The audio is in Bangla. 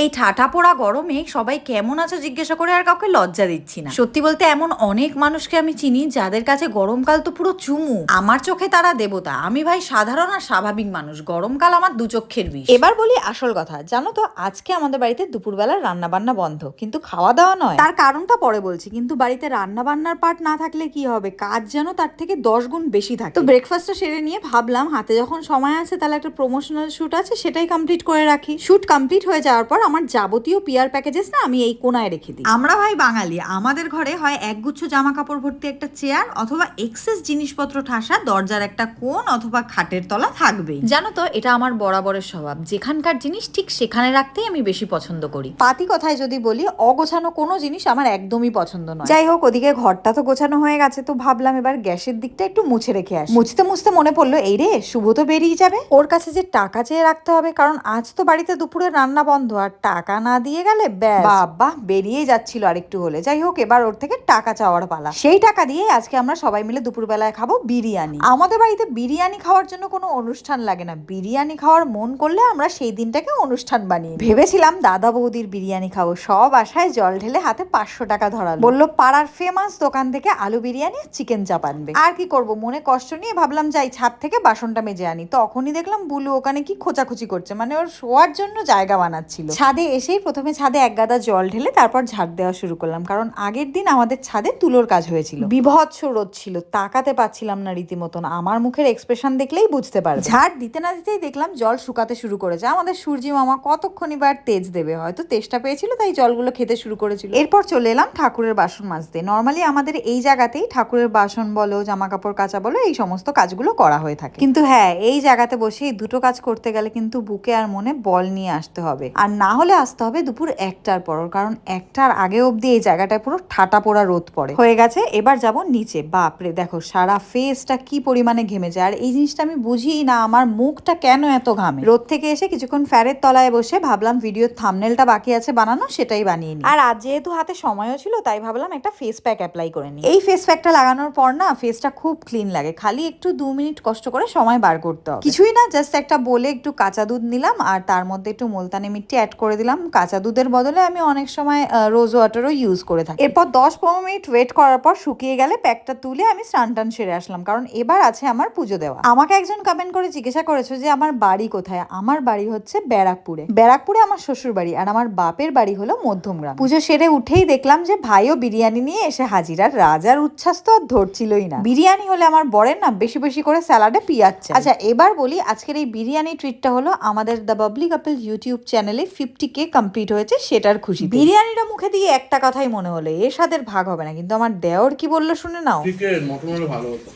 এই ঠাঠা পোড়া গরমে সবাই কেমন আছো জিজ্ঞাসা করে আর কাউকে লজ্জা দিচ্ছি না। সত্যি বলতে এমন অনেক মানুষকে আমি চিনি যাদের কাছে গরমকাল তো পুরো চুমু। আমার চোখে তারা দেবতা, আমি ভাই সাধারণ আর স্বাভাবিক মানুষ। গরমকাল আমার দু চক্ষের বিষ। এবার বলি আসল কথা, জানো তো আজকে আমাদের বাড়িতে দুপুরবেলা রান্না বান্না বন্ধ, কিন্তু খাওয়া দাওয়া নয়। তার কারণটা পরে বলছি, কিন্তু বাড়িতে রান্না বান্নার পার্ট না থাকলে কি হবে, কাজ যেন তার থেকে 10 গুণ বেশি থাকে। তো ব্রেকফাস্টটা সেরে নিয়ে ভাবলাম হাতে যখন সময় আছে তাহলে একটা প্রমোশনাল শুট আছে, সেটাই কমপ্লিট করে রাখি। শুট কমপ্লিট হয়ে যাওয়ার পর আমার যাবতীয় পিয়ার প্যাকেজেস না আমি এই কোনায় রেখে দিই। আমরা ভাই বাঙালি, আমাদের ঘরে হয় একগুচ্ছ জামা কাপড় ভর্তি একটা চেয়ার, অথবা এক্সেস জিনিসপত্র ঠাসা দরজার একটা কোণ অথবা খাটের তলা থাকবেই। জানো তো এটা আমার বরাবরের স্বভাব, যেখানকার জিনিস ঠিক সেখানে রাখতেই আমি বেশি পছন্দ করি। পাতি কথায় যদি বলি, অগোছানো কোনো জিনিস আমার একদমই পছন্দ নয়। যাই হোক, ওদিকে ঘরটা তো গোছানো হয়ে গেছে, তো ভাবলাম এবার গ্যাসের দিকটা একটু মুছে রেখে আসি। মুছতে মুছতে মনে পড়লো, এই রে শুভ তো বেরিয়ে যাবে, ওর কাছে যে টাকা চেয়ে রাখতে হবে, কারণ আজ তো বাড়িতে দুপুরে রান্না বন্ধ, আর টাকা না দিয়ে গেলে ব্যাস বাবা বেরিয়ে যাচ্ছিল আরেকটু হলে। যাই হোক, এবার ওর থেকে টাকা চাওয়ার পালা। সেই টাকা দিয়ে আজকে আমরা সবাই মিলে দুপুরবেলায় খাবো বিরিয়ানি। আমাদের বাড়িতে বিরিয়ানি খাওয়ার জন্য কোনো অনুষ্ঠান লাগে না, বিরিয়ানি খাওয়ার মন করলে আমরা সেই দিনটাকে অনুষ্ঠান বানিয়ে ভেবেছিলাম দাদা বৌদির বিরিয়ানি খাবো। সব আশায় জল ঢেলে হাতে 500 টাকা ধরালো, বললো পাড়ার ফেমাস দোকান থেকে আলু বিরিয়ানি চিকেন চাপ আনবে। আর কি করব, মনে কষ্ট নিয়ে ভাবলাম যাই ছাদ থেকে বাসনটা মেজে আনি। তখনই দেখলাম বুলু ওখানে কি খোঁচাখুচি করছে, মানে ওর শোয়ার জন্য জায়গা বানাচ্ছিল। ছাদে এসেই প্রথমে ছাদে এক গাদা জল ঢেলে তারপর ঝাড় দেওয়া শুরু করলাম, কারণ আগের দিন আমাদের ছাদে তুলোর কাজ হয়েছিল। বিভৎস রোদ ছিল, তাকাতে পাচ্ছিলাম না রীতিমতন। আমার মুখের এক্সপ্রেশন দেখলেই বুঝতে পারবে। ঝাড় দিতে না দিতেই দেখলাম জল শুকাতে শুরু করেছে। আমাদের সূর্যি মামা কতক্ষণ এবার তেজ দেবে, হয়তো তেজটা পেয়েছিল তাই জলগুলো খেতে শুরু করেছিল। এরপর চলে এলাম ঠাকুরের বাসন মাজতে। নর্মালি আমাদের এই জায়গাতেই ঠাকুরের বাসন বলো, জামা কাপড় কাচা বলো, এই সমস্ত কাজগুলো করা হয়ে থাকে। কিন্তু হ্যাঁ, এই জায়গাতে বসে এই দুটো কাজ করতে গেলে কিন্তু বুকে আর মনে বল নিয়ে আসতে হবে, আর না হলে আসতে হবে দুপুর 1টার পর, কারণ 1টার আগে অব্দি এই জায়গাটায় পুরো ঠাটা পোড়া রোদ পড়ে। হয়ে গেছে, এবার যাব নিচে। বাপরে দেখো সারা ফেসটা কি পরিমাণে ঘেমে যায়, আর এই জিনিসটা আমি বুঝিই না আমার মুখটা কেন এত ঘামে। রোদ থেকে এসে কিছুক্ষণ ফ্যানের তলায় বসে ভাবলাম ভিডিওর থাম্বনেলটা বাকি আছে বানানো, সেটাই বানিয়ে নিই। আর আজ যেহেতু হাতে সময়ও ছিল তাই ভাবলাম একটা ফেস প্যাক অ্যাপ্লাই করে নিই। এই ফেস প্যাকটা লাগানোর পর না ফেসটা খুব ক্লিন লাগে, খালি একটু 2 মিনিট কষ্ট করে সময় বার করতে হবে। কিছুই না, জাস্ট একটা বলে একটু কাঁচা দুধ নিলাম আর তার মধ্যে একটু মুলতানি মিট্টি অ্যাড করে দিলাম। কাঁচা দুধের বদলে আমি অনেক সময় রোজ ওয়াটারও ইউজ করে থাকি। এরপর 10-15 মিনিট ওয়েট করার পর শুকিয়ে গেলে প্যাকটা তুলে আমি স্নান টান সেরে আসলাম, কারণ এবার আছে আমার পুজো দেওয়া। আমাকে একজন কমেন্ট করে জিজ্ঞাসা করেছে যে আমার বাড়ি কোথায়। আমার বাড়ি হচ্ছে ব্যারাকপুরে। ব্যারাকপুরে আমার শ্বশুর বাড়ি, আর আমার বাপের বাড়ি হলো মধ্যমগ্রাম। পুজো সেরে উঠেই দেখলাম যে ভাইও বিরিয়ানি নিয়ে এসে হাজির, আর রাজার উচ্ছ্বাস তো আর ধরছিলই না। বিরিয়ানি হলে আমার বরের না বেশি বেশি করে স্যালাডে পিঁয়াজ চাই। আচ্ছা এবার বলি, আজকের এই বিরিয়ানি ট্রিটটা হলো আমাদের দ্য বাবলি কাপল ইউটিউব চ্যানেলে 50K কমপ্লিট হয়েছে, সেটার খুশি। বিরিয়ানিটা মুখে দিয়ে একটা কথাই মনে হলো, এর সাথে ভাগ হবে না, কিন্তু আমার দেওর কি বললো শুনে নাও। চিকেন মটন হলে ভালো হতো।